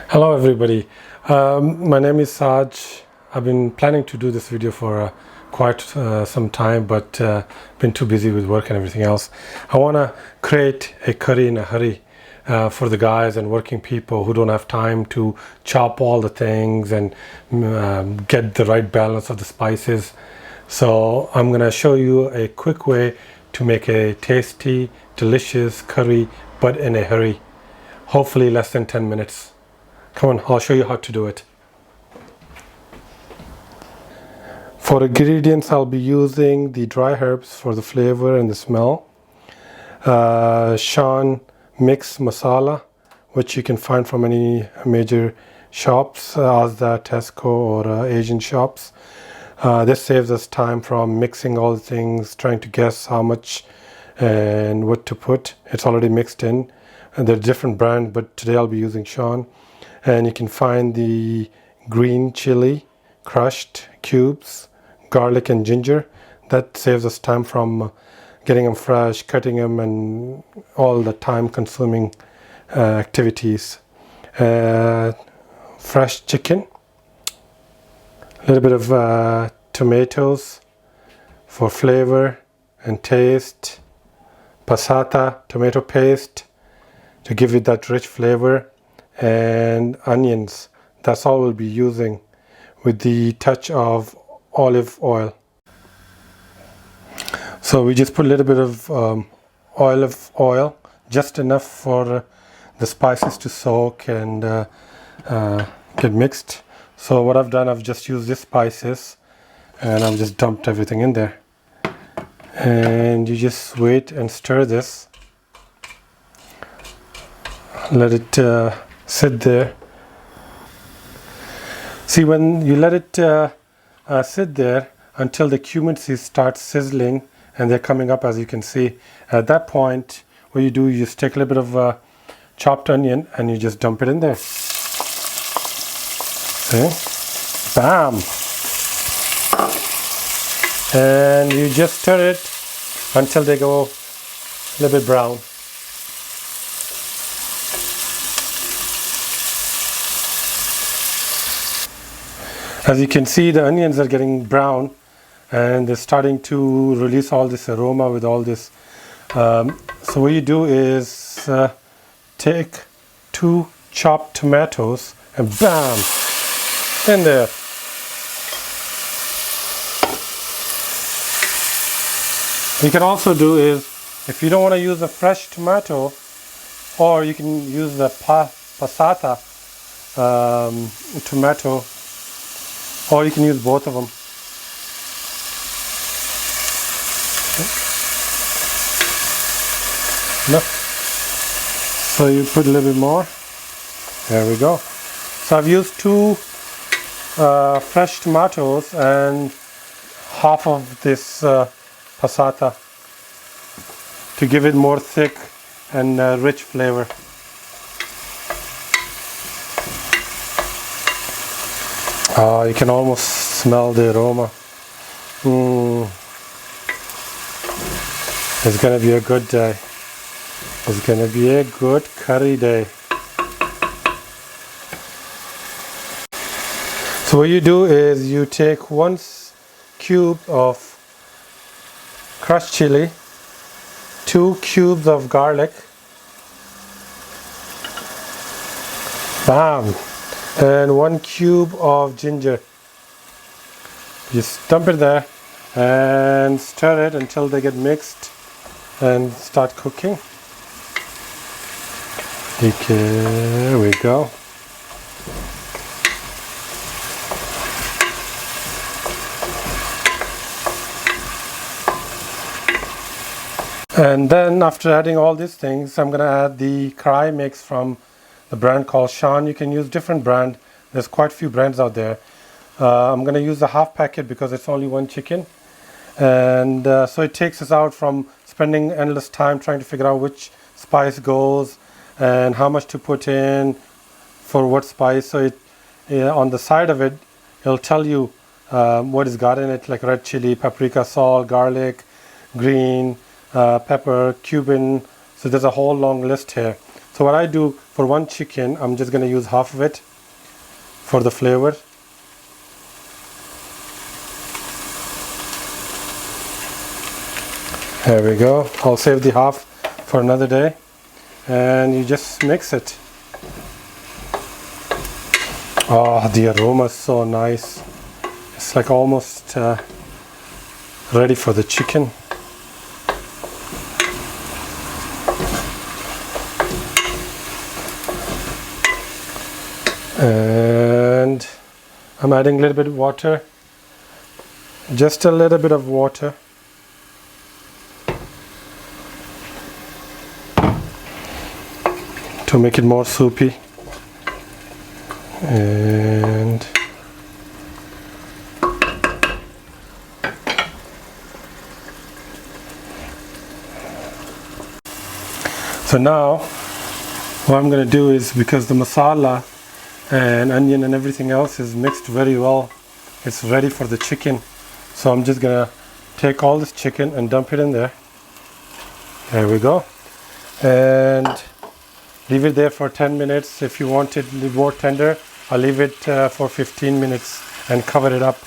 Hello everybody, my name is Saj. I've been planning to do this video for quite some time, but been too busy with work and everything else. I want to create a curry in a hurry for the guys and working people who don't have time to chop all the things and get the right balance of the spices. So I'm going to show you a quick way to make a tasty, delicious curry, but in a hurry. Hopefully less than 10 minutes. Come on, I'll show you how to do it. For ingredients, I'll be using the dry herbs for the flavor and the smell. Shan mix masala, which you can find from any major shops, Asda, Tesco, or Asian shops. This saves us time from mixing all the things, trying to guess how much and what to put. It's already mixed in. And they're different brand, but today I'll be using Shan. And you can find the green chili, crushed cubes, garlic and ginger. That saves us time from getting them fresh, cutting them, and all the time consuming activities. Fresh chicken, a little bit of tomatoes for flavor and taste, passata, tomato paste to give it that rich flavor, and onions. That's all we'll be using, with the touch of olive oil. So we just put a little bit of olive oil, just enough for the spices to soak and get mixed. So what I've done, I've just used these spices and I've just dumped everything in there. And you just wait and stir this. Let it sit there. See, when you let it sit there until the cumin seeds start sizzling and they're coming up, as you can see, at that point what you do, you just take a little bit of chopped onion and you just dump it in there. See? Bam! And you just stir it until they go a little bit brown. As you can see, the onions are getting brown and they're starting to release all this aroma with all this. So what you do is take 2 chopped tomatoes and bam, in there. What you can also do is, if you don't want to use a fresh tomato, or you can use the passata tomato, or you can use both of them. No. So you put a little bit more. There we go. So I've used 2 fresh tomatoes and half of this passata to give it more thick and rich flavor. You can almost smell the aroma. It's gonna be a good day. It's gonna be a good curry day. So what you do is you take 1 cube of crushed chili, 2 cubes of garlic, bam, and 1 cube of ginger. Just dump it there and stir it until they get mixed and start cooking. Okay, there we go. And then after adding all these things, I'm going to add the karai mix from the brand called Shan. You can use different brand. There's quite a few brands out there. I'm going to use the half packet because it's only 1 chicken. And so it takes us out from spending endless time trying to figure out which spice goes and how much to put in for what spice. So on the side of it, it'll tell you what is got in it, like red chili, paprika, salt, garlic, green, pepper, cumin. So there's a whole long list here. So what I do for one chicken, I'm just going to use half of it for the flavor. There we go. I'll save the half for another day, and you just mix it. Oh, the aroma is so nice. It's like almost ready for the chicken. And I'm adding a little bit of water, just a little bit of water. To make it more soupy. And so now what I'm going to do is, because the masala and onion and everything else is mixed very well, it's ready for the chicken. So I'm just going to take all this chicken and dump it in there. There we go. And leave it there for 10 minutes. If you want it more tender, I'll leave it for 15 minutes and cover it up.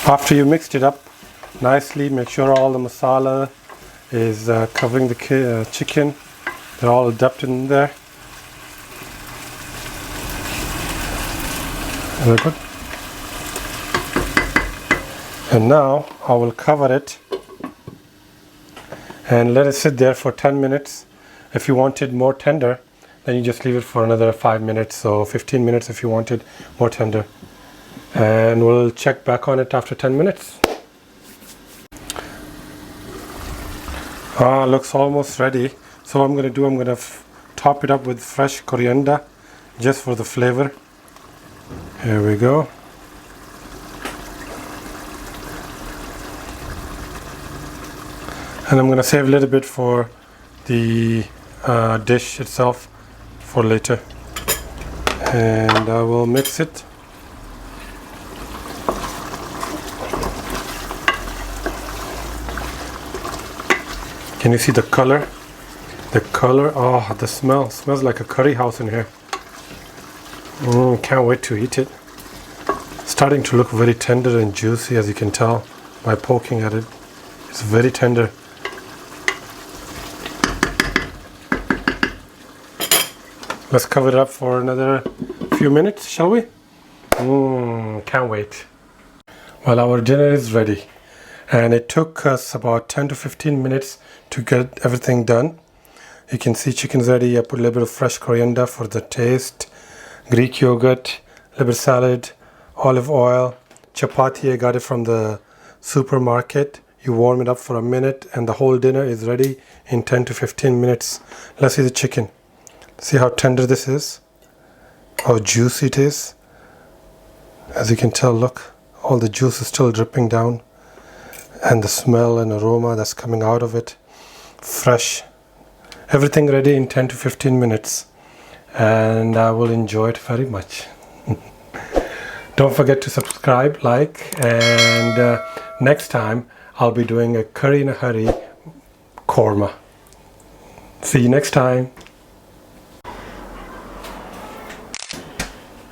After you mixed it up nicely, make sure all the masala is covering the chicken. They're all dipped in there. Very good. And now I will cover it and let it sit there for 10 minutes. If you want it more tender, then you just leave it for another 5 minutes, so 15 minutes if you want it more tender. And we'll check back on it after 10 minutes. Looks almost ready. So what I'm going to do, I'm going to top it up with fresh coriander just for the flavor. Here we go. And I'm going to save a little bit for the dish itself for later. And I will mix it. Can you see the color? The color, oh, the smell. Smells like a curry house in here. Can't wait to eat it. Starting to look very tender and juicy, as you can tell by poking at it. It's very tender. Let's cover it up for another few minutes, shall we? Can't wait. Well, our dinner is ready. And it took us about 10 to 15 minutes to get everything done. You can see chicken's ready. I put a little bit of fresh coriander for the taste, Greek yogurt, a little bit of salad, olive oil, chapati. I got it from the supermarket. You warm it up for a minute and the whole dinner is ready in 10 to 15 minutes. Let's see the chicken. See how tender this is, how juicy it is. As you can tell, look, all the juice is still dripping down. And the smell and aroma that's coming out of it, fresh. Everything ready in 10 to 15 minutes, and I will enjoy it very much. Don't forget to subscribe, like, and next time I'll be doing a curry in a hurry korma. See you next time.